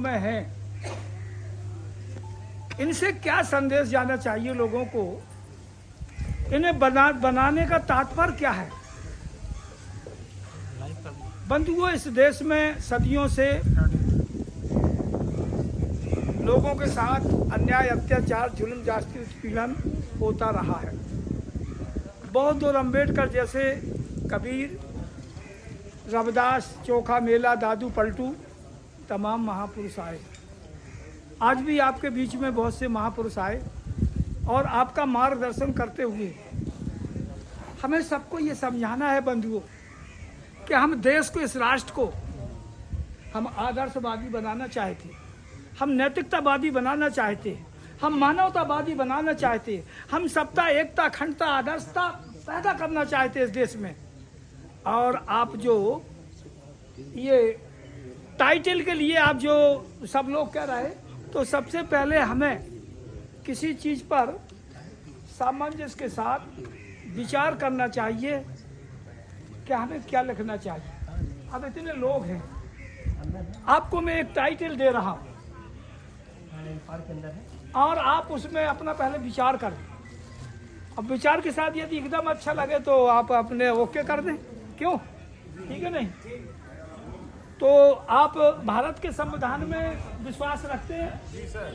में हैं, इनसे क्या संदेश जाना चाहिए लोगों को? इन्हें बनाने का तात्पर्य क्या है? बंधुओं, इस देश में सदियों से लोगों के साथ अन्याय, अत्याचार, जुल्म, जाति उत्पीड़न होता रहा है। बौद्ध और अम्बेडकर जैसे, कबीर, रविदास, चोखा मेला, दादू पलटू, तमाम महापुरुष आए। आज भी आपके बीच में बहुत से महापुरुष आए और आपका मार्गदर्शन करते हुए हमें सबको ये समझाना है बंधुओं कि हम देश को, इस राष्ट्र को हम आदर्शवादी बनाना चाहते, हम नैतिकतावादी बनाना चाहते, हम मानवतावादी बनाना चाहते, हम सबता, एकता, अखंडता, आदर्शता पैदा करना चाहते इस देश में। और आप जो ये टाइटल के लिए आप जो सब लोग कह रहे हैं, तो सबसे पहले हमें किसी चीज़ पर सामंजस्य के साथ विचार करना चाहिए कि हमें क्या लिखना चाहिए। अब इतने लोग हैं, आपको मैं एक टाइटल दे रहा हूँ और आप उसमें अपना पहले विचार करें। अब विचार के साथ यदि एकदम अच्छा लगे तो आप अपने ओके कर दें, क्यों? ठीक है नहीं? तो आप भारत के संविधान में विश्वास रखते हैं? जी सर।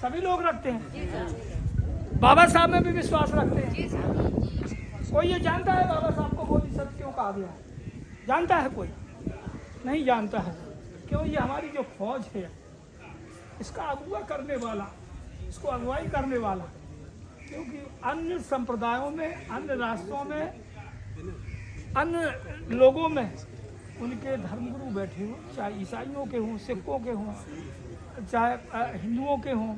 सभी लोग रखते हैं? जी सर। बाबा साहब में भी विश्वास रखते हैं? जी सर। कोई ये जानता है बाबा साहब को बोधिसत्व क्यों कहा गया? जानता है कोई? नहीं जानता है। क्यों? ये हमारी जो फौज है, इसका अगुवा करने वाला, इसको अगुवाई करने वाला, क्योंकि अन्य संप्रदायों में, अन्य राष्ट्रों में, अन्य लोगों में उनके धर्मगुरु बैठे हों, चाहे ईसाइयों के हों, सिखों के हों, चाहे हिंदुओं के हों,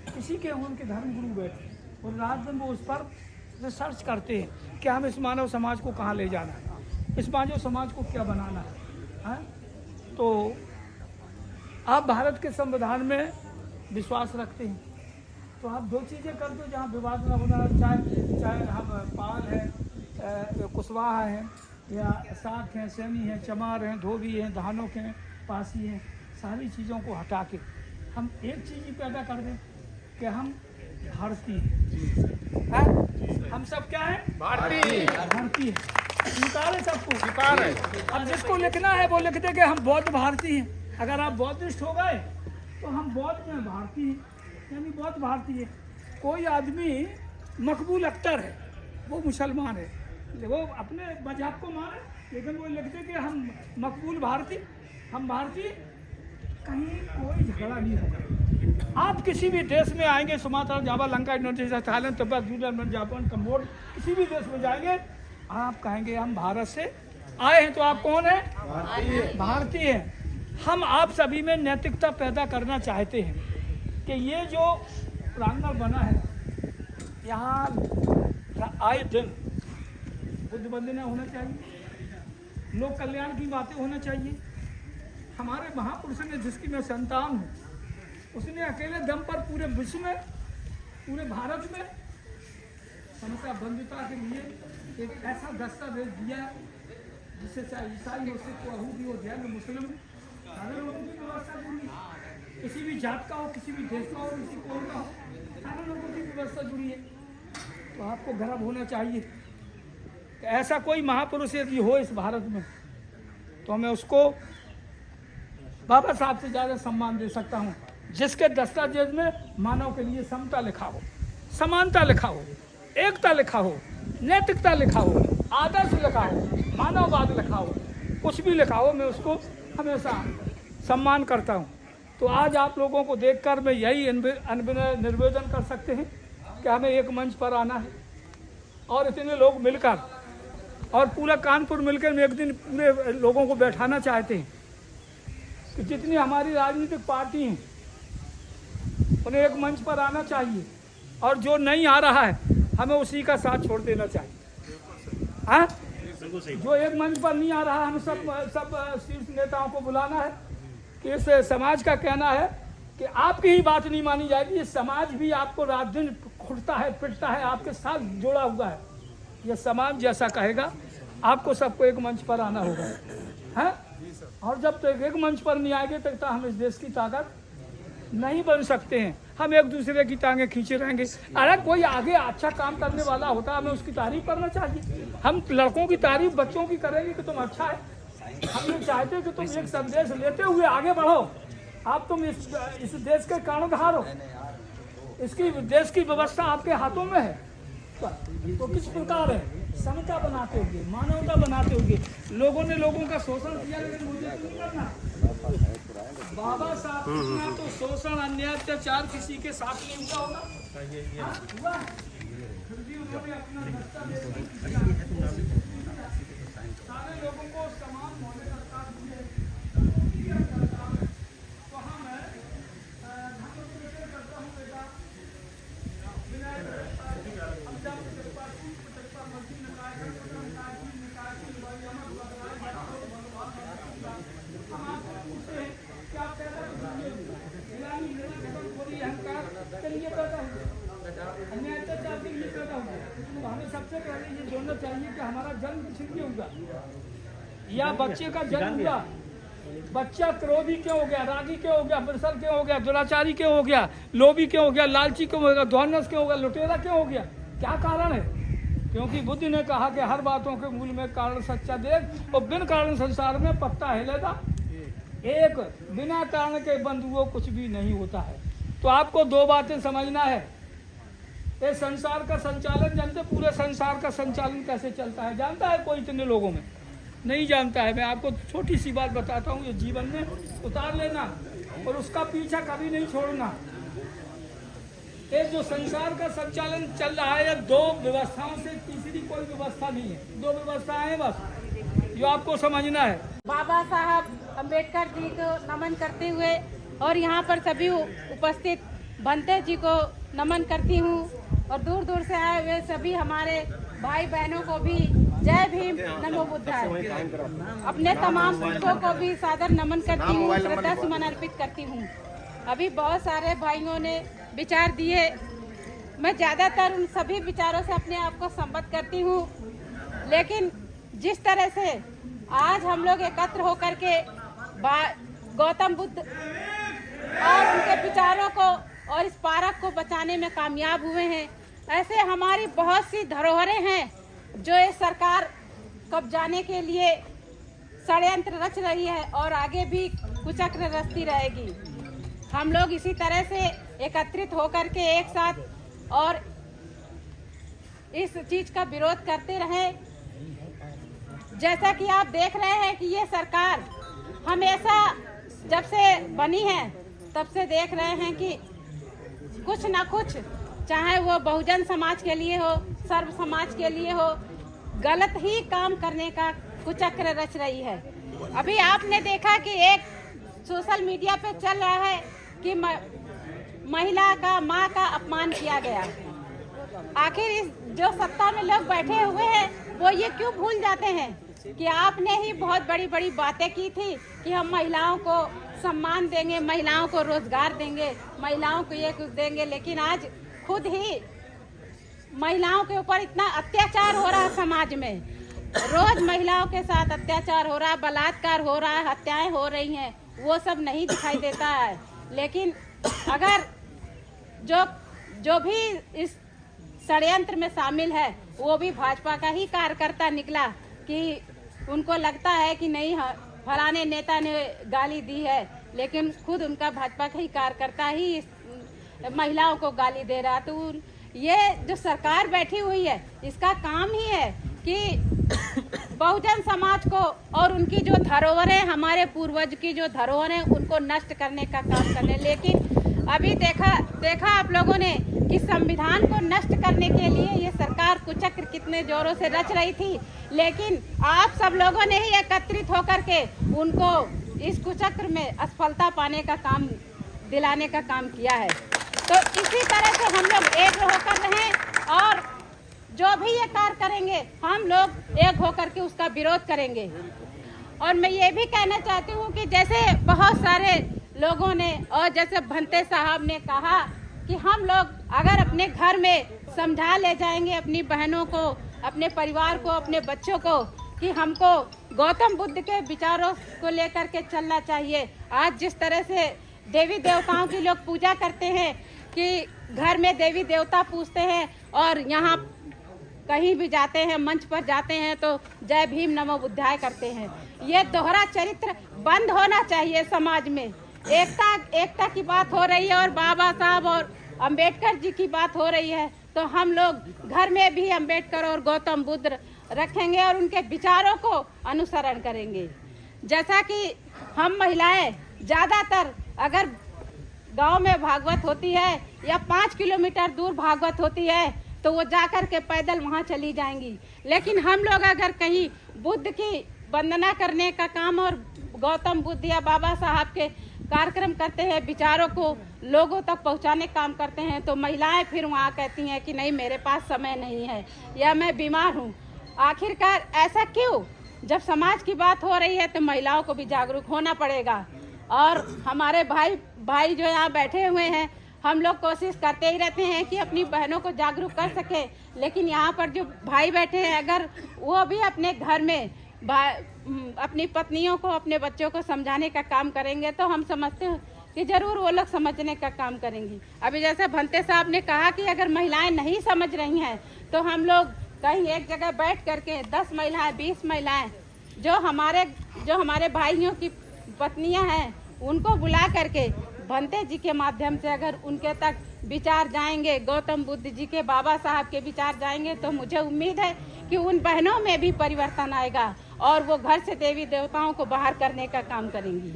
किसी के हों, उनके धर्मगुरु बैठे और रात दिन वो उस पर रिसर्च करते हैं कि हम इस मानव समाज को कहाँ ले जाना है, इस मानव समाज को क्या बनाना है। तो आप भारत के संविधान में विश्वास रखते हैं, तो आप दो चीज़ें कर दो जहाँ विवाद न होना, चाहे हम पाल हैं, कुशवाहा हैं, या साख हैं, सैनी हैं, चमार हैं, धोबी हैं, धानोक हैं, पासी हैं, सारी चीज़ों को हटा के हम एक चीज़ ही पैदा कर दें कि हम भारतीय हैं। हम सब क्या हैं? भारतीय। भारतीय स्वीकार है, सबको स्वीकार है। अब जिसको लिखना है वो लिख दे कि हम बौद्ध भारतीय हैं। अगर आप बौद्धिस्ट हो गए तो हम बौद्ध में भारतीय हैं, यानी बौद्ध भारतीय। कोई आदमी मकबूल अख्तर है, वो मुसलमान है, वो अपने मजहब को माने, लेकिन वो लिखते कि हम मकबूल भारतीय, हम भारतीय, कहीं कोई झगड़ा नहीं होगा। आप किसी भी देश में आएंगे, Sumatra, Java, Lanka, Indonesia, Thailand, Tibet, New Zealand, Japan, कम्बोड, किसी भी देश में जाएंगे, आप कहेंगे हम भारत से आए हैं। तो आप कौन हैं? भारतीय। भारतीय हैं। हम आप सभी में नैतिकता पैदा करना चाहते हैं कि ये जो प्रांगण बना है, यहाँ आए दिन बुद्ध वंदना होना चाहिए, लोक कल्याण की बातें होना चाहिए। हमारे महापुरुषों ने, जिसकी मैं संतान हूँ, उसने अकेले दम पर पूरे विश्व में, पूरे भारत में समस्या बंधुता के लिए एक ऐसा दस्तावेज दिया जिससे चाहे ईसाई हो, सिख हो, यहूदी हो, जैन, मुस्लिम, सारे लोगों की व्यवस्था जुड़ी, किसी भी जात का हो, किसी भी देश का हो, किसी कौम का हो, सारे लोगों की व्यवस्था जुड़ी है। तो आपको गर्व होना चाहिए। ऐसा कोई महापुरुष यदि हो इस भारत में तो मैं उसको बाबा साहब से ज़्यादा सम्मान दे सकता हूँ, जिसके दस्तावेज में मानव के लिए समता लिखा हो, समानता लिखा हो, एकता लिखा हो, नैतिकता लिखा हो, आदर्श लिखा हो, मानववाद लिखा हो, कुछ भी लिखा हो, मैं उसको हमेशा सम्मान करता हूँ। तो आज आप लोगों को देखकर मैं यही निवेदन कर सकते हैं कि हमें एक मंच पर आना है और इतने लोग मिलकर और पूरा कानपुर मिलकर में एक दिन पूरे लोगों को बैठाना चाहते हैं कि जितनी हमारी राजनीतिक पार्टी हैं उन्हें एक मंच पर आना चाहिए, और जो नहीं आ रहा है हमें उसी का साथ छोड़ देना चाहिए। हाँ, जो एक मंच पर नहीं आ रहा, हम सब शीर्ष नेताओं को बुलाना है कि इस समाज का कहना है कि आपकी ही बात नहीं मानी जाएगी, ये समाज भी आपको रात दिन खुटता है, पिटता है, आपके साथ जुड़ा हुआ है। यह समाज जैसा कहेगा, आपको सबको एक मंच पर आना होगा। हाँ? और जब तक एक मंच पर नहीं आएंगे तब तक हम इस देश की ताकत नहीं बन सकते हैं। हम एक दूसरे की टांगें खींचे रहेंगे। अरे कोई आगे अच्छा काम करने वाला होता है, हमें उसकी तारीफ करना चाहिए। हम लड़कों की तारीफ बच्चों की करेंगे कि तुम अच्छा है। हम ये चाहते हैं कि तुम एक संदेश लेते हुए आगे बढ़ो। आप तुम इस देश के कर्णधार हो, इसकी देश की व्यवस्था आपके हाथों में है। तो किस प्रकार है समता बनाते हुए, मानवता बनाते हुए लोगों ने लोगों का शोषण किया, लेकिन मुझे नहीं करना। बाबा साहब इतना तो शोषण अन्याय अत्याचार किसी के साथ नहीं हुआ होगा, हुआ? फिर भी उन्होंने अपना रास्ता दे दिया। सारे लोगों को समान होने का काम दिया। तो हम करता हूँ बेटा हमें सबसे पहले ये जोड़ना चाहिए कि हमारा जन्म किस लिए हुआ, या बच्चे का जन्म हुआ, बच्चा क्रोधी क्यों हो गया, रागी क्यों हो गया, बरसर क्यों हो गया, दुराचारी क्यों हो गया, लोभी क्यों हो गया, लालची क्यों हो गया, ध्वंस क्यों हो गया, लुटेरा क्यों हो गया? क्या कारण है? क्योंकि बुद्ध ने कहा कि हर बातों के मूल में कारण सच्चा देख, और बिन कारण संसार में पत्ता हिलेगा एक, बिना कारण के बंधुओं कुछ भी नहीं होता है। तो आपको दो बातें समझना है। ये संसार का संचालन जानते, पूरे संसार का संचालन कैसे चलता है जानता है कोई? इतने लोगों में नहीं जानता है। मैं आपको छोटी सी बात बताता हूँ, ये जीवन में उतार लेना और उसका पीछा कभी नहीं छोड़ना। ये जो संसार का संचालन चल रहा है, दो व्यवस्थाओं से तीसरी कोई व्यवस्था नहीं है। दो व्यवस्थाएं हैं बस, जो आपको समझना है। बाबा साहब अम्बेडकर जी को नमन करते हुए और यहाँ पर सभी उपस्थित भंते जी को नमन करती हूँ, और दूर दूर से आए हुए सभी हमारे भाई बहनों को भी जय भीम नमो बुद्धाय। अपने तमाम पुरुषों को भी सादर नमन करती हूँ, श्रद्धा सुमन अर्पित करती हूँ। अभी बहुत सारे भाइयों ने विचार दिए, मैं ज़्यादातर उन सभी विचारों से अपने आप को संबद्ध करती हूँ, लेकिन जिस तरह से आज हम लोग एकत्र होकर के गौतम बुद्ध और उनके विचारों को और इस पार्क को बचाने में कामयाब हुए हैं, ऐसे हमारी बहुत सी धरोहरें हैं जो ये सरकार कब्जाने के लिए षड्यंत्र रच रही है और आगे भी कुचक्र रचती रहेगी। हम लोग इसी तरह से एकत्रित होकर के एक साथ और इस चीज का विरोध करते रहें। जैसा कि आप देख रहे हैं कि ये सरकार हमेशा जब से बनी है तब से देख रहे हैं कि कुछ ना कुछ, चाहे वो बहुजन समाज के लिए हो, सर्व समाज के लिए हो, गलत ही काम करने का कुचक्र रच रही है। अभी आपने देखा कि एक सोशल मीडिया पे चल रहा है कि महिला का, माँ का अपमान किया गया। आखिर इस जो सत्ता में लोग बैठे हुए हैं वो ये क्यों भूल जाते हैं कि आपने ही बहुत बड़ी बड़ी बातें की थी कि हम महिलाओं को सम्मान देंगे, महिलाओं को रोजगार देंगे, महिलाओं को ये कुछ देंगे, लेकिन आज खुद ही महिलाओं के ऊपर इतना अत्याचार हो रहा है। समाज में रोज महिलाओं के साथ अत्याचार हो रहा है, बलात्कार हो रहा है, हत्याएं हो रही हैं, वो सब नहीं दिखाई देता है। लेकिन अगर जो भी इस षड्यंत्र में शामिल है वो भी भाजपा का ही कार्यकर्ता निकला कि उनको लगता है कि नहीं फलाने नेता ने गाली दी है, लेकिन खुद उनका भाजपा का ही कार्यकर्ता ही महिलाओं को गाली दे रहा। तो ये जो सरकार बैठी हुई है इसका काम ही है कि बहुजन समाज को और उनकी जो धरोहरें, हमारे पूर्वज की जो धरोहरें, उनको नष्ट करने का काम करने। लेकिन अभी देखा आप लोगों ने कि संविधान को नष्ट करने के लिए ये सरकार कुचक्र कितने जोरों से रच रही थी, लेकिन आप सब लोगों ने ही एकत्रित होकर के उनको इस कुचक्र में असफलता पाने का काम, दिलाने का काम किया है। तो इसी तरह से हम लोग एक होकर रहें और जो भी ये कार्य करेंगे हम लोग एक होकर के उसका विरोध करेंगे। और मैं ये भी कहना चाहती हूँ कि जैसे बहुत सारे लोगों ने और जैसे भंते साहब ने कहा कि हम लोग अगर अपने घर में समझा ले जाएंगे अपनी बहनों को, अपने परिवार को, अपने बच्चों को कि हमको गौतम बुद्ध के विचारों को लेकर के चलना चाहिए। आज जिस तरह से देवी देवताओं की लोग पूजा करते हैं कि घर में देवी देवता पूजते हैं और यहाँ कहीं भी जाते हैं, मंच पर जाते हैं तो जय भीम नमो बुद्धाय करते हैं। ये दोहरा चरित्र बंद होना चाहिए समाज में। एकता की बात हो रही है और बाबा साहब और अंबेडकर जी की बात हो रही है, तो हम लोग घर में भी अंबेडकर और गौतम बुद्ध रखेंगे और उनके विचारों को अनुसरण करेंगे। जैसा कि हम महिलाएं ज़्यादातर अगर गांव में भागवत होती है या 5 किलोमीटर दूर भागवत होती है तो वो जाकर के पैदल वहाँ चली जाएंगी, लेकिन हम लोग अगर कहीं बुद्ध की वंदना करने का काम और गौतम बुद्ध या बाबा साहब के कार्यक्रम करते हैं, विचारों को लोगों तक पहुंचाने का काम करते हैं, तो महिलाएं फिर वहाँ कहती हैं कि नहीं मेरे पास समय नहीं है या मैं बीमार हूँ। आखिरकार ऐसा क्यों? जब समाज की बात हो रही है तो महिलाओं को भी जागरूक होना पड़ेगा। और हमारे भाई जो यहाँ बैठे हुए हैं, हम लोग कोशिश करते ही रहते हैं कि अपनी बहनों को जागरूक कर सके, लेकिन यहाँ पर जो भाई बैठे हैं अगर वो भी अपने घर में अपनी पत्नियों को, अपने बच्चों को समझाने का काम करेंगे तो हम समझते हैं कि ज़रूर वो लोग समझने का काम करेंगी। अभी जैसे भंते साहब ने कहा कि अगर महिलाएं नहीं समझ रही हैं तो हम लोग कहीं एक जगह बैठ करके 10 महिलाएं, 20 महिलाएं जो हमारे भाइयों की पत्नियां हैं उनको बुला करके भंते जी के माध्यम से अगर उनके तक विचार जाएंगे, गौतम बुद्ध जी के, बाबा साहब के विचार जाएंगे, तो मुझे उम्मीद है कि उन बहनों में भी परिवर्तन आएगा और वो घर से देवी देवताओं को बाहर करने का काम करेंगी।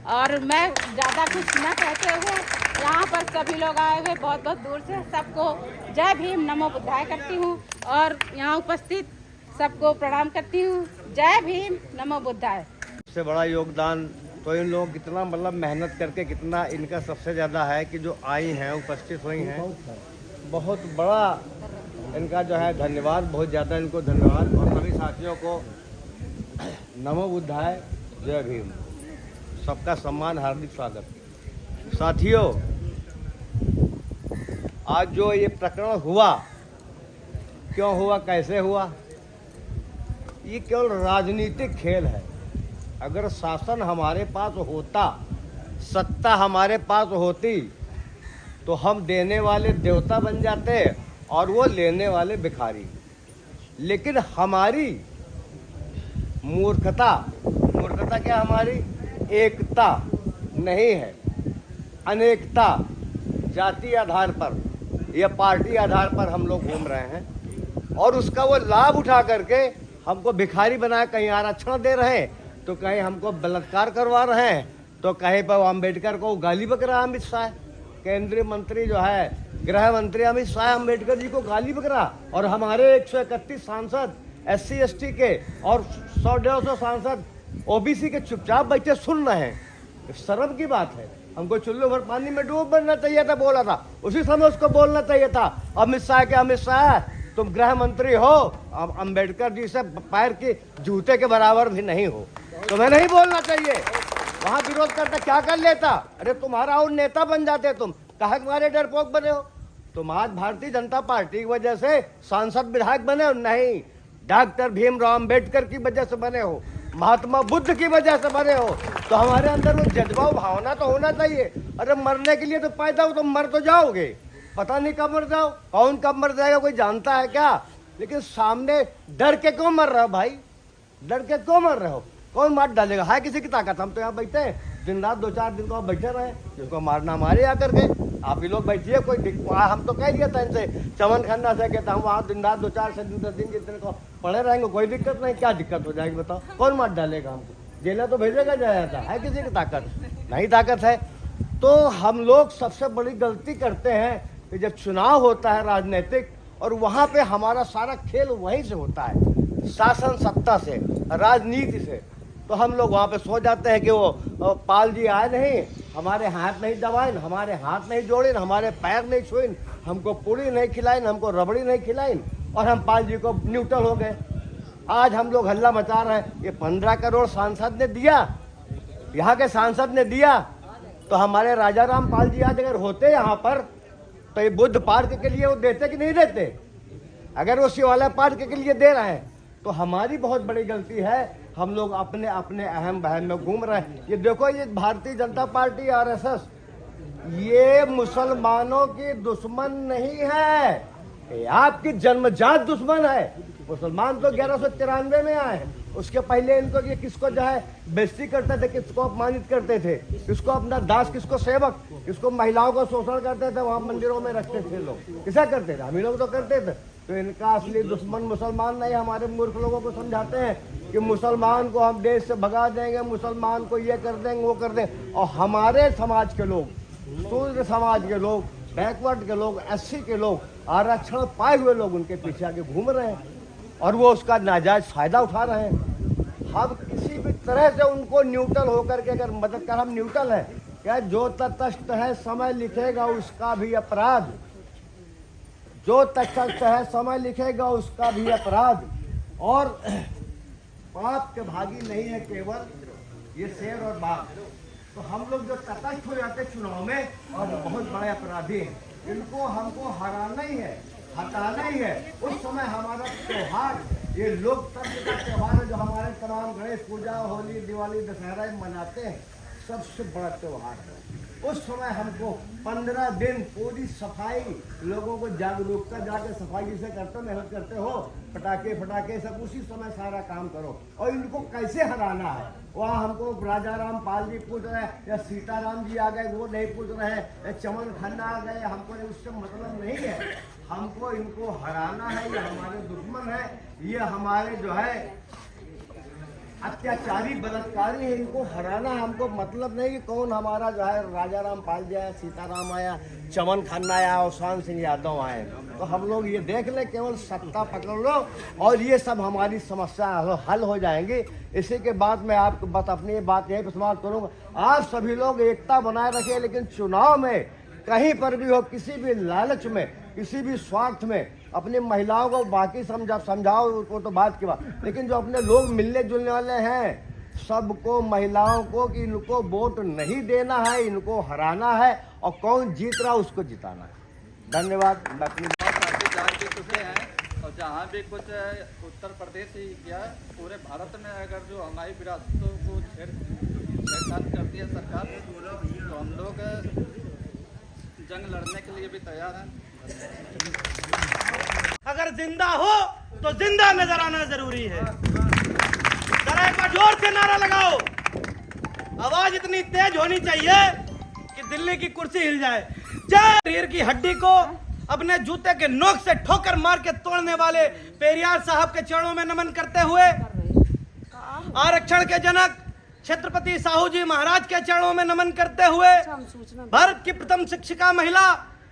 और मैं ज़्यादा कुछ न कहते हुए यहाँ पर सभी लोग आए हुए बहुत बहुत दूर से सबको जय भीम नमो बुद्धाय करती हूँ और यहाँ उपस्थित सबको प्रणाम करती हूँ। जय भीम नमो बुद्धाय। सबसे बड़ा योगदान तो इन लोग कितना मतलब मेहनत करके कितना इनका सबसे ज़्यादा है कि जो आई हैं, उपस्थित हुई हैं, बहुत बड़ा इनका जो है धन्यवाद, बहुत ज़्यादा इनको धन्यवाद। और सभी साथियों को नमो बुद्धाय, जय भीम, सबका सम्मान, हार्दिक स्वागत। साथियों, आज जो ये प्रकरण हुआ, क्यों हुआ, कैसे हुआ, ये केवल राजनीतिक खेल है। अगर शासन हमारे पास होता, सत्ता हमारे पास होती, तो हम देने वाले देवता बन जाते और वो लेने वाले भिखारी। लेकिन हमारी मूर्खता क्या, हमारी एकता नहीं है, अनेकता, जाति आधार पर या पार्टी आधार पर हम लोग घूम रहे हैं और उसका वो लाभ उठा करके हमको भिखारी बनाए, कहीं आरक्षण दे रहे हैं तो कहीं हमको बलात्कार करवा रहे हैं, तो कहीं पर अम्बेडकर को गाली बक रहा अमित शाह, केंद्रीय मंत्री जो है गृह मंत्री अमित शाह अम्बेडकर जी को गाली बक रहा, और हमारे 131 सांसद SC ST के और 100-150 सांसद OBC के चुपचाप बैठे सुन रहे हैं। शर्म की बात है। हमको चुल्लू भर पानी में डूब बनना चाहिए था, बोला था उसी समय उसको बोलना चाहिए था। अमित शाह तुम गृह मंत्री हो, अम्बेडकर जी से पैर की जूते के बराबर भी नहीं हो, तुम्हें नहीं बोलना चाहिए। वहाँ विरोध करता क्या कर लेता? अरे तुम्हारा और नेता बन जाते, तुम काहे तुम्हारे डरपोक बने हो? तुम आज भारतीय जनता पार्टी की वजह से सांसद विधायक बने हो? नहीं, डॉक्टर भीमराव अम्बेडकर की वजह से बने हो, महात्मा बुद्ध की वजह से बने हो। तो हमारे अंदर वो जज्बा, भावना तो होना चाहिए। अरे मरने के लिए तो पैदा हो, तो मर तो जाओगे, पता नहीं कब मर जाओ, कौन कब मर जाएगा कोई जानता है क्या? लेकिन सामने डर के क्यों मर रहे हो भाई? डर के क्यों मर रहे हो? कौन मार डालेगा? है किसी की ताकत? हम तो यहाँ बैठे हैं, दिन रात 2-4 दिन को बैठे रहे, जिसको मारना मारे आकर के। आप ही लोग बैठिए, कोई हम तो कह दिया था इनसे, चमन खन्ना से कहता हूँ वहाँ दिन रात 2-4 से 10 दिन जितने को पड़े रहेंगे, कोई दिक्कत नहीं। क्या दिक्कत हो जाएगी बताओ? कौन मार डालेगा हमको? जेला तो भेजेगा जाता है किसी की ताकत? नहीं ताकत है। तो हम लोग सबसे बड़ी गलती करते हैं कि जब चुनाव होता है राजनीतिक, और वहाँ पे हमारा सारा खेल वहीं से होता है, शासन सत्ता से, राजनीति से, तो हम लोग वहाँ पे सो जाते हैं कि वो पाल जी आए नहीं, हमारे हाथ नहीं दबाइन, हमारे हाथ नहीं जोड़िन, हमारे पैर नहीं छुइन, हमको पूरी नहीं खिलाइन, हमको रबड़ी नहीं खिलाइन, और हम पाल जी को न्यूट्रल हो गए। आज हम लोग हल्ला मचा रहे हैं। ये 15 करोड़ सांसद ने दिया, यहाँ के सांसद ने दिया, तो हमारे राजा राम पाल जी आज अगर होते यहाँ पर, तो ये बुद्ध पार्क के लिए वो देते कि नहीं देते? अगर वो शिवालय पार्क के लिए दे रहे हैं तो हमारी बहुत बड़ी गलती है। हम लोग अपने अपने अहम बहम में घूम रहे हैं। ये देखो, ये भारतीय जनता पार्टी आरएसएस ये मुसलमानों की दुश्मन नहीं है, ये आपकी जन्मजात दुश्मन है। मुसलमान तो 1193 में आए हैं, उसके पहले इनको ये किसको जो है बेइज्जती करते थे, किसको अपमानित करते थे, किसको अपना दास, किसको सेवक, किसको महिलाओं को शोषण करते थे, वहां मंदिरों में रखते थे लोग। किसा करते थे? हम ही लोग तो करते थे। तो इनका असली दुश्मन मुसलमान नहीं। हमारे मूर्ख लोगों को समझाते हैं कि मुसलमान को हम देश से भगा देंगे, मुसलमान को ये कर देंगे, वो कर देंगे। और हमारे समाज के लोग, शूद्र समाज के लोग, बैकवर्ड के लोग, एससी के लोग, आरक्षण पाए हुए लोग उनके पीछे आगे घूम रहे हैं और वो उसका नाजायज फायदा उठा रहे हैं। हम किसी भी तरह से उनको न्यूट्रल होकर के अगर मदद कर, हम न्यूट्रल है क्या? जो तटस्थ है समय लिखेगा उसका भी अपराध, जो तटस्थ है समय लिखेगा उसका भी अपराध। और पाप के भागी नहीं है केवल ये शेर और बाघ। तो हम लोग जो तटस्थ हो जाते चुनाव में और बहुत बड़े अपराधी हैं, इनको हमको हराना ही है, हटाना ही है। उस समय हमारा त्योहार, ये लोकतंत्र का त्योहार है जो हमारे तमाम गणेश पूजा, होली, दिवाली, दशहरा मनाते हैं, सबसे बड़ा त्योहार है। उस समय हमको 15 दिन पूरी सफाई, लोगों को जागरूकता जाके सफाई से करते हो, मेहनत करते हो, पटाखे फटाखे सब उसी समय सारा काम करो। और इनको कैसे हराना है, वहाँ हमको राजा राम पाल जी पूछ रहे हैं या सीताराम जी आ गए वो नहीं पूछ रहे हैं, या चमन खन्ना आ गए, हमको उससे मतलब नहीं है। हमको इनको हराना है, ये हमारे दुश्मन है, ये हमारे जो है अत्याचारी बलात्कारी है, इनको हराना। हमको मतलब नहीं कि कौन हमारा जो है राजा राम पाल जी आया, सीताराम आया, चमन खन्ना आया, अवसान सिंह यादव आए। तो हम लोग ये देख ले, केवल सत्ता पकड़ लो और ये सब हमारी समस्या हल हो जाएंगी। इसी के बाद मैं आपको बस अपनी बात यही पर समाप्त करूँगा। आप सभी लोग एकता बनाए रखिए, लेकिन चुनाव में कहीं पर भी हो, किसी भी लालच में, किसी भी स्वार्थ में अपनी महिलाओं को बाकी समझाओ वो तो बात की बात, लेकिन जो अपने लोग मिलने जुलने वाले हैं सबको, महिलाओं को, कि इनको वोट नहीं देना है, इनको हराना है और कौन जीत रहा उसको जिताना है। धन्यवाद। मैं अपनी पार्टी जा के चुके हैं और जहाँ भी कुछ उत्तर प्रदेश ही क्या पूरे भारत में अगर जो हमारी विरासतों को छेड़छाड़ करती है सरकार, तो हम लोग जंग लड़ने के लिए भी तैयार हैं। अगर जिंदा हो तो जिंदा नजर आना जरूरी है। जरा एक बार जोर से नारा लगाओ, आवाज इतनी तेज होनी चाहिए कि दिल्ली की कुर्सी हिल जाए। जय। शरीर की हड्डी को अपने जूते के नोक से ठोकर मार के तोड़ने वाले पेरियार साहब के चरणों में नमन करते हुए, आरक्षण के जनक छत्रपति साहू जी महाराज के चरणों में नमन करते हुए, भारत की प्रथम शिक्षिका महिला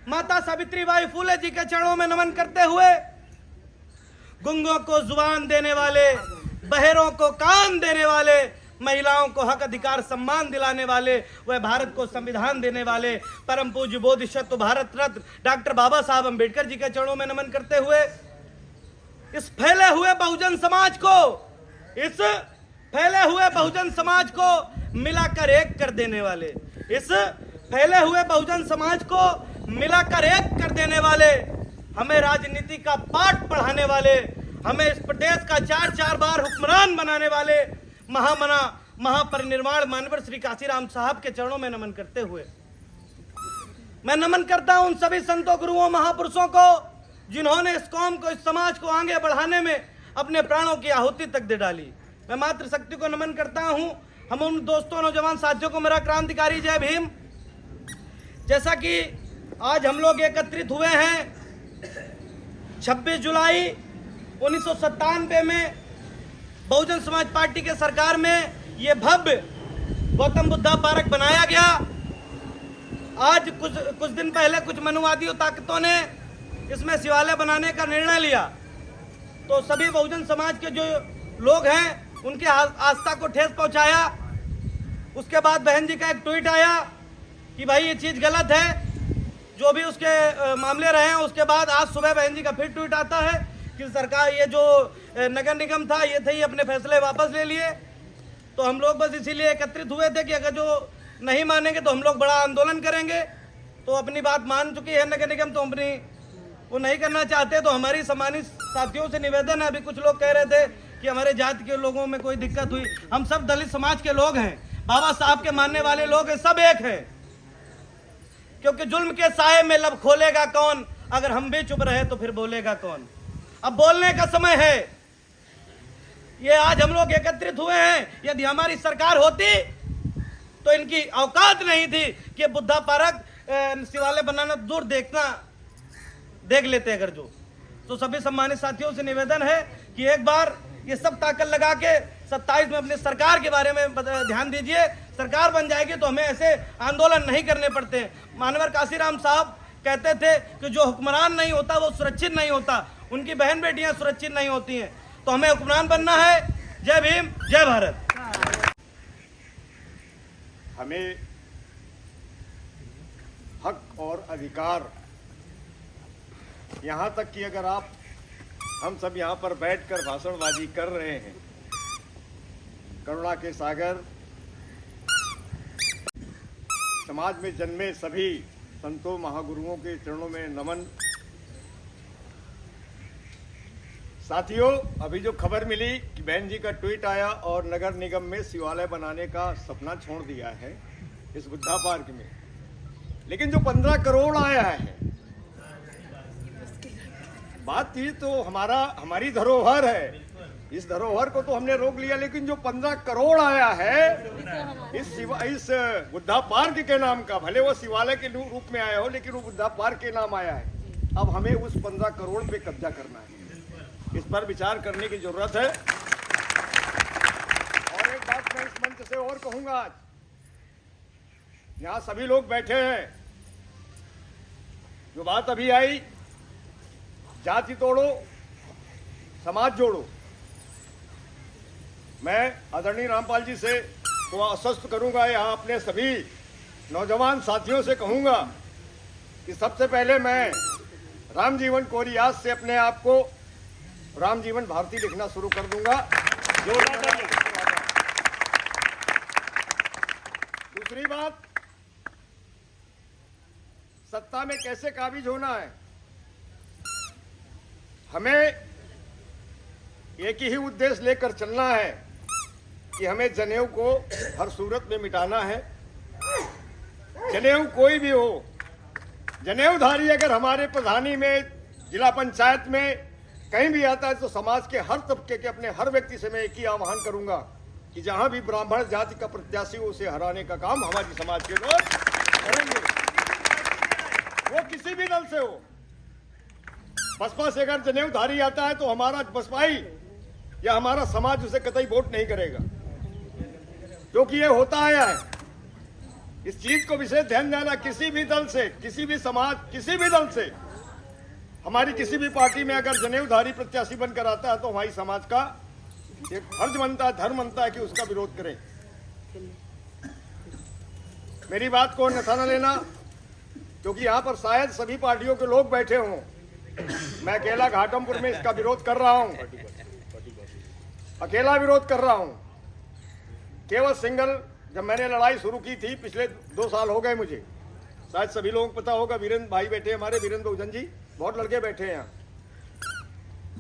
माता सावित्रीबाई फूले जी के चरणों में नमन करते हुए, गुंगों को जुबान देने वाले, बहरों को कान देने वाले, महिलाओं को हक अधिकार सम्मान दिलाने वाले, वह भारत को संविधान देने वाले परम पूज्य बोधिसत्व भारत रत्न डॉक्टर बाबा साहब अम्बेडकर जी के चरणों में नमन करते हुए, इस फैले हुए बहुजन समाज को, इस फैले हुए बहुजन समाज को मिलाकर एक कर देने वाले, इस फैले हुए बहुजन समाज को मिलाकर एक कर देने वाले, हमें राजनीति का पाठ पढ़ाने वाले, हमें इस प्रदेश का 4-4 बार हुक्मरान बनाने वाले महामना महापरिनिर्वाण मानवर श्री काशीराम साहब के चरणों में नमन करते हुए, मैं नमन करता हूं उन सभी संतों, गुरुओं, महापुरुषों को जिन्होंने इस कौम को, इस समाज को आगे बढ़ाने में अपने प्राणों की आहुति तक दे डाली। मैं मातृशक्ति को नमन करता हूं। हम उन दोस्तों, नौजवान साथियों को मेरा क्रांतिकारी जय भीम। जैसा कि आज हम लोग एकत्रित हुए हैं 26 जुलाई 1997 में बहुजन समाज पार्टी के सरकार में ये भव्य गौतम बुद्धा पार्क बनाया गया। आज कुछ दिन पहले कुछ मनुवादी ताकतों ने इसमें शिवालय बनाने का निर्णय लिया, तो सभी बहुजन समाज के जो लोग हैं उनके आस्था को ठेस पहुंचाया। उसके बाद बहन जी का एक ट्वीट आया कि भाई ये चीज़ गलत है, जो भी उसके मामले रहे हैं। उसके बाद आज सुबह बहन जी का फिर ट्वीट आता है कि सरकार, ये जो नगर निगम था ये थे, ये अपने फैसले वापस ले लिए। तो हम लोग बस इसीलिए एकत्रित हुए थे कि अगर जो नहीं मानेंगे तो हम लोग बड़ा आंदोलन करेंगे। तो अपनी बात मान चुकी है नगर निगम, तो अपनी वो नहीं करना चाहते। तो हमारी सम्मानित साथियों से निवेदन है, अभी कुछ लोग कह रहे थे कि हमारे जाति के लोगों में कोई दिक्कत हुई। हम सब दलित समाज के लोग हैं, बाबा साहब के मानने वाले लोग हैं, सब एक हैं। क्योंकि जुल्म के साए में लब खोलेगा कौन, अगर हम भी चुप रहे तो फिर बोलेगा कौन। अब बोलने का समय है। ये आज हम लोग एकत्रित हुए हैं, यदि हमारी सरकार होती तो इनकी औकात नहीं थी कि बुद्धा पार्क शिवालय बनाना दूर देख लेते अगर जो। तो सभी सम्मानित साथियों से निवेदन है कि एक बार ये सब ताकत लगा के 27 में अपनी सरकार के बारे में ध्यान दीजिए। सरकार बन जाएगी तो हमें ऐसे आंदोलन नहीं करने पड़ते। मानवर काशीराम साहब कहते थे कि जो हुक्मरान नहीं होता वो सुरक्षित नहीं होता, उनकी बहन बेटियां सुरक्षित नहीं होती हैं। तो हमें हुक्मरान बनना है। जय भीम, जय भारत। हमें हक और अधिकार, यहाँ तक कि अगर हम सब यहाँ पर बैठकर भाषणबाजी कर रहे हैं, करुणा के सागर समाज में जन्मे सभी संतों महागुरुओं के चरणों में नमन। साथियों, अभी जो खबर मिली कि बहन जी का ट्वीट आया और नगर निगम में शिवालय बनाने का सपना छोड़ दिया है इस बुद्धा पार्क में, लेकिन जो 15 करोड़ आया है, बात थी तो हमारी धरोहर है, इस धरोहर को तो हमने रोक लिया, लेकिन जो 15 करोड़ आया है इस बुद्धा पार्क के नाम का, भले वो शिवालय के रूप में आया हो लेकिन वो बुद्धा पार्क के नाम आया है। अब हमें उस 15 करोड़ पे कब्जा करना है, इस पर विचार करने की जरूरत है। और एक बात मैं इस मंच से और कहूंगा, आज यहाँ सभी लोग बैठे हैं, जो बात अभी आई, जाति तोड़ो समाज जोड़ो, मैं आदरणीय रामपाल जी से तो आश्वस्त करूंगा, यहाँ अपने सभी नौजवान साथियों से कहूंगा कि सबसे पहले मैं रामजीवन कोरी से अपने आप को रामजीवन भारती लिखना शुरू कर दूंगा। दूसरी बात, सत्ता में कैसे काबिज होना है, हमें एक ही उद्देश्य लेकर चलना है कि हमें जनेऊ को हर सूरत में मिटाना है। जनेऊ कोई भी हो, जनेऊधारी अगर हमारे प्रधानी में, जिला पंचायत में कहीं भी आता है तो समाज के हर तबके के अपने हर व्यक्ति से मैं एक ही आह्वान करूंगा कि जहां भी ब्राह्मण जाति का प्रत्याशी हो, उसे हराने का काम हमारी समाज के लोग करेंगे, वो किसी भी दल से हो। बसपा से अगर जनेऊधारी आता है तो हमारा बसपाई या हमारा समाज उसे कतई वोट नहीं करेगा, क्योंकि ये होता आया है। इस चीज को विशेष ध्यान देना, किसी भी दल से, किसी भी समाज, किसी भी दल से, हमारी किसी भी पार्टी में अगर जनेऊधारी प्रत्याशी बनकर आता है तो हमारी समाज का एक फर्ज बनता है, धर्म बनता है कि उसका विरोध करें। मेरी बात को अन्यथा न लेना, क्योंकि यहाँ पर शायद सभी पार्टियों के लोग बैठे हों। मैं अकेला घाटमपुर में इसका विरोध कर रहा हूँ, अकेला विरोध कर रहा हूँ, केवल सिंगल। जब मैंने लड़ाई शुरू की थी, पिछले 2 साल हो गए मुझे, शायद सभी लोगों को पता होगा, वीरेंद्र भाई बैठे, हमारे वीरेंद्र बहुजन जी, बहुत लड़के बैठे हैं यहाँ।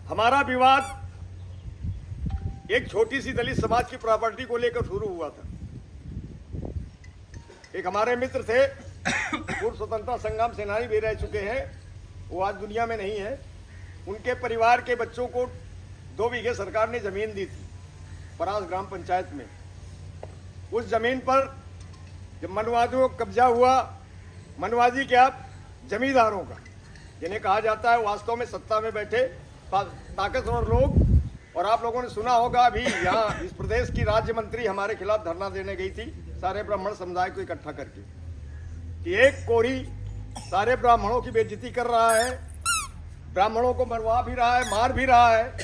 हमारा विवाद एक छोटी सी दलित समाज की प्रॉपर्टी को लेकर शुरू हुआ था। एक हमारे मित्र थे, पूर्व स्वतंत्रता संग्राम सेनानी भी रह चुके हैं, वो आज दुनिया में नहीं है। उनके परिवार के बच्चों को 2 बीघे सरकार ने जमीन दी थी परास ग्राम पंचायत में। उस जमीन पर जब मनवादियों का कब्जा हुआ, मनवादी क्या, जमींदारों का, जिन्हें कहा जाता है वास्तव में सत्ता में बैठे ताकतवर लोग। और आप लोगों ने सुना होगा, अभी यहाँ इस प्रदेश की राज्य मंत्री हमारे खिलाफ धरना देने गई थी, सारे ब्राह्मण समुदाय को इकट्ठा करके, कि एक कोरी सारे ब्राह्मणों की बेइज्जती कर रहा है, ब्राह्मणों को मरवा भी रहा है, मार भी रहा है,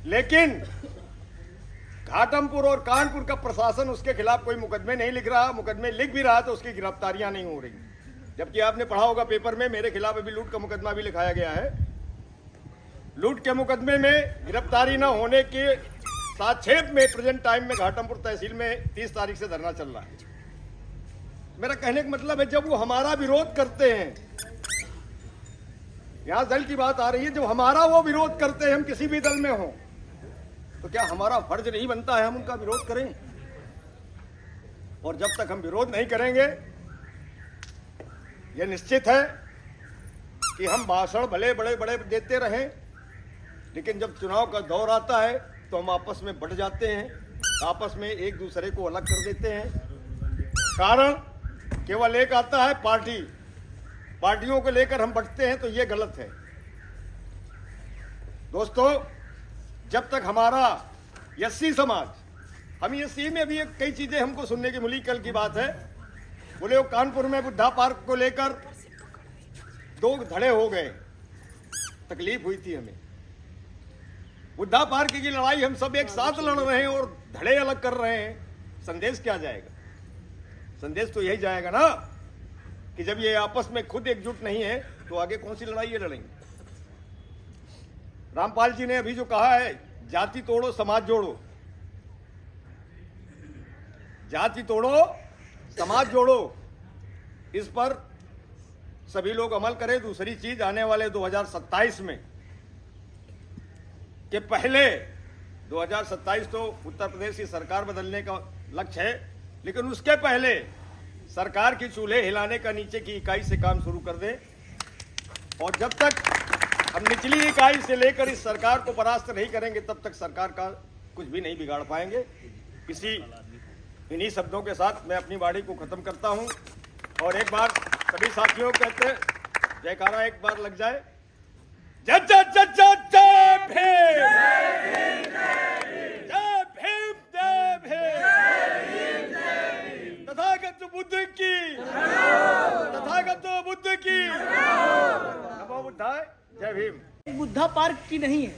लेकिन घाटमपुर और कानपुर का प्रशासन उसके खिलाफ कोई मुकदमे नहीं लिख रहा, मुकदमे लिख भी रहा तो उसकी गिरफ्तारियां नहीं हो रही। जबकि आपने पढ़ा होगा पेपर में, मेरे खिलाफ अभी लूट का मुकदमा भी लिखाया गया है। लूट के मुकदमे में गिरफ्तारी न होने के साक्षेप में प्रेजेंट टाइम में घाटमपुर तहसील में 30 तारीख से धरना चल रहा है। मेरा कहने का मतलब है, जब वो हमारा विरोध करते हैं, यहाँ दल की बात आ रही है, जब हमारा वो विरोध करते हैं, हम किसी भी दल में हों, तो क्या हमारा फर्ज नहीं बनता है हम उनका विरोध करें? और जब तक हम विरोध नहीं करेंगे, यह निश्चित है कि हम भाषण भले बड़े बड़े देते रहें, लेकिन जब चुनाव का दौर आता है तो हम आपस में बढ़ जाते हैं, आपस में एक दूसरे को अलग कर देते हैं। कारण केवल एक आता है पार्टियों को लेकर हम बढ़ते हैं, तो ये गलत है। दोस्तों, जब तक हमारा एससी समाज, हम एससी में भी कई चीजें हमको सुनने की मिली। कल की बात है, बोले वो कानपुर में बुद्धा पार्क को लेकर 2 धड़े हो गए, तकलीफ हुई थी हमें। बुद्धा पार्क की लड़ाई हम सब एक साथ लड़ रहे हैं और धड़े अलग कर रहे हैं, संदेश क्या जाएगा? संदेश तो यही जाएगा ना कि जब ये आपस में खुद एकजुट नहीं है तो आगे कौन सी लड़ाई ये लड़ेंगे। रामपाल जी ने अभी जो कहा है, जाति तोड़ो समाज जोड़ो, जाति तोड़ो समाज जोड़ो, इस पर सभी लोग अमल करें। दूसरी चीज, आने वाले 2027 में के पहले, 2027 तो उत्तर प्रदेश की सरकार बदलने का लक्ष्य है, लेकिन उसके पहले सरकार की चूल्हे हिलाने का नीचे की इकाई से काम शुरू कर दें। और जब तक हम निचली इकाई से लेकर इस सरकार को परास्त नहीं करेंगे, तब तक सरकार का कुछ भी नहीं बिगाड़ पाएंगे। इन्हीं शब्दों के साथ मैं अपनी वाणी को खत्म करता हूं। और एक बार सभी साथियों कहते जयकारा एक बार लग जाए। जय जय जय जय जय भीम, जय भीम, जय भीम, तथागत बुद्ध की, तथागत बुद्ध की, नमो बुद्धाय, जय भीम। बुद्धा पार्क की नहीं है,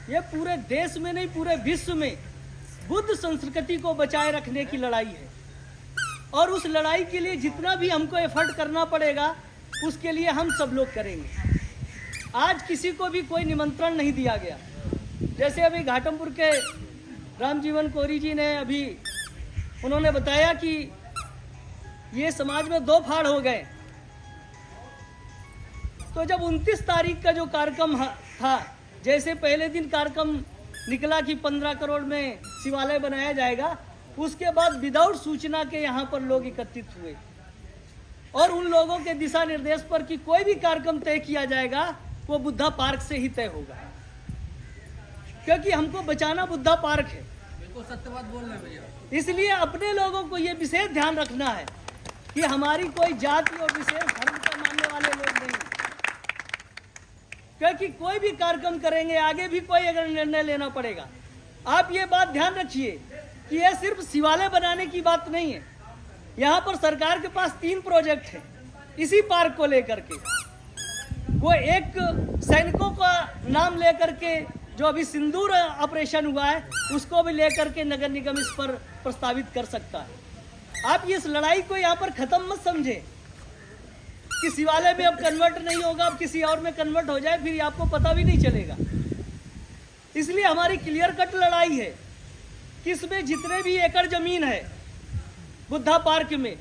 ये पूरे देश में नहीं पूरे विश्व में बुद्ध संस्कृति को बचाए रखने की लड़ाई है। और उस लड़ाई के लिए जितना भी हमको एफर्ट करना पड़ेगा, उसके लिए हम सब लोग करेंगे। आज किसी को भी कोई निमंत्रण नहीं दिया गया। जैसे अभी घाटमपुर के रामजीवन कोरी जी ने अभी उन्होंने बताया कि ये समाज में 2 फाड़ हो गए। तो जब 29 तारीख का जो कार्यक्रम था, जैसे पहले दिन कार्यक्रम निकला कि 15 करोड़ में शिवालय बनाया जाएगा, उसके बाद विदाउट सूचना के यहाँ पर लोग एकत्रित हुए और उन लोगों के दिशा निर्देश पर कि कोई भी कार्यक्रम तय किया जाएगा वो बुद्धा पार्क से ही तय होगा, क्योंकि हमको बचाना बुद्धा पार्क है। बिल्कुल सत्य बात बोल रहे हैं भैया। इसलिए अपने लोगों को ये विशेष ध्यान रखना है कि हमारी कोई जाति और विशेष धर्म का मानने वाले लोग नहीं, क्योंकि कोई भी कार्यक्रम करेंगे आगे भी कोई अगर निर्णय लेना पड़ेगा। आप ये बात ध्यान रखिए कि यह सिर्फ शिवालय बनाने की बात नहीं है। यहाँ पर सरकार के पास 3 प्रोजेक्ट हैं इसी पार्क को लेकर के। वो एक सैनिकों का नाम लेकर के जो अभी सिंदूर ऑपरेशन हुआ है, उसको भी लेकर के नगर निगम इस पर प्रस्तावित कर सकता है। आप इस लड़ाई को यहाँ पर खत्म मत समझे कि शिवालय में अब कन्वर्ट नहीं होगा, अब किसी और में कन्वर्ट हो जाए, फिर आपको पता भी नहीं चलेगा। इसलिए हमारी क्लियर कट लड़ाई है कि इसमें जितने भी एकड़ जमीन है बुद्धा पार्क में,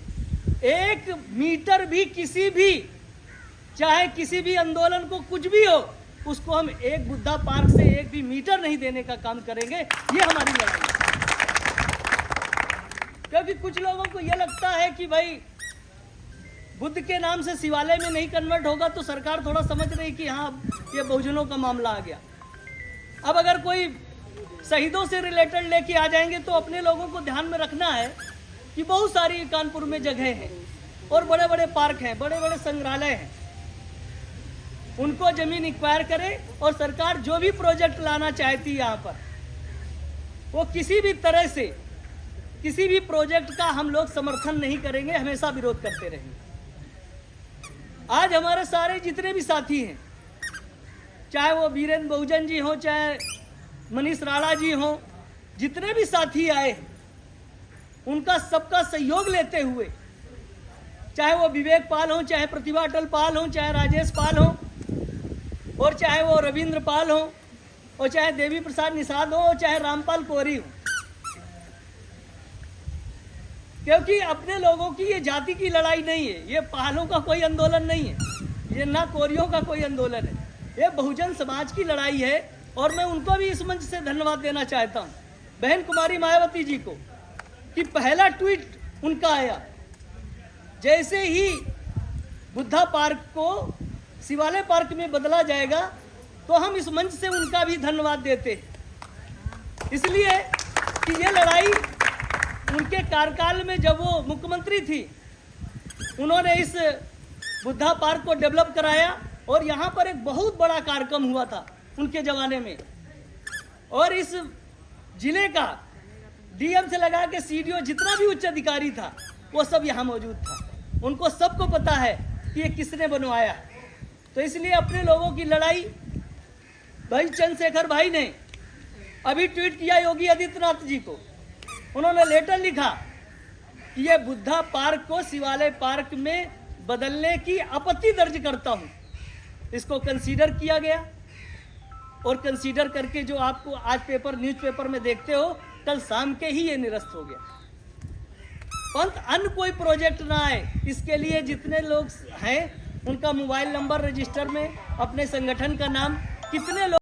1 मीटर भी किसी भी, चाहे किसी भी आंदोलन को कुछ भी हो, उसको हम एक बुद्धा पार्क से 1 भी मीटर नहीं देने का काम करेंगे। ये हमारी लड़ाई है। क्योंकि कुछ लोगों को यह लगता है कि भाई बुद्ध के नाम से शिवालय में नहीं कन्वर्ट होगा तो सरकार थोड़ा समझ रही कि हाँ ये बहुजनों का मामला आ गया। अब अगर कोई शहीदों से रिलेटेड लेके आ जाएंगे तो अपने लोगों को ध्यान में रखना है कि बहुत सारी कानपुर में जगह हैं और बड़े बड़े पार्क हैं, बड़े बड़े संग्रहालय हैं। उनको जमीन एक्वायर करे और सरकार जो भी प्रोजेक्ट लाना चाहती है यहाँ पर, वो किसी भी तरह से किसी भी प्रोजेक्ट का हम लोग समर्थन नहीं करेंगे, हमेशा विरोध करते रहेंगे। आज हमारे सारे जितने भी साथी हैं, चाहे वो वीरेंद्र बहुजन जी हों, चाहे मनीष राणा जी हों, जितने भी साथी आए उनका सबका सहयोग लेते हुए, चाहे वो विवेक पाल हों, चाहे प्रतिभा अटल पाल हों, चाहे राजेश पाल हों, और चाहे वो रविंद्र पाल हों, और चाहे देवी प्रसाद निषाद हो, चाहे रामपाल कोरी हो, क्योंकि अपने लोगों की ये जाति की लड़ाई नहीं है, ये पालों का कोई आंदोलन नहीं है, ये ना कोरियों का कोई आंदोलन है, ये बहुजन समाज की लड़ाई है और मैं उनको भी इस मंच से धन्यवाद देना चाहता हूँ, बहन कुमारी मायावती जी को, कि पहला ट्वीट उनका आया जैसे ही बुद्धा पार्क को शिवालय पार्क में बदला जाएगा तो हम इस मंच से उनका भी धन्यवाद देते हैं, इसलिए कि ये लड़ाई उनके कार्यकाल में जब वो मुख्यमंत्री थी उन्होंने इस बुद्धा पार्क को डेवलप कराया और यहाँ पर एक बहुत बड़ा कार्यक्रम हुआ था उनके ज़माने में, और इस जिले का डीएम से लगा के सीडीओ जितना भी उच्च अधिकारी था वो सब यहाँ मौजूद था, उनको सबको पता है कि ये किसने बनवाया। तो इसलिए अपने लोगों की लड़ाई भाई चंद्रशेखर भाई ने अभी ट्वीट किया योगी आदित्यनाथ जी को, उन्होंने लेटर लिखा कि ये बुद्धा पार्क को शिवालय पार्क में बदलने की आपत्ति दर्ज करता हूँ। इसको कंसीडर किया गया और कंसीडर करके जो आपको आज न्यूज़पेपर में देखते हो, कल शाम के ही ये निरस्त हो गया। परंतु अन्य कोई प्रोजेक्ट ना आए, इसके लिए जितने लोग हैं उनका मोबाइल नंबर रजिस्टर में, अपने संगठन का नाम, कितने लोग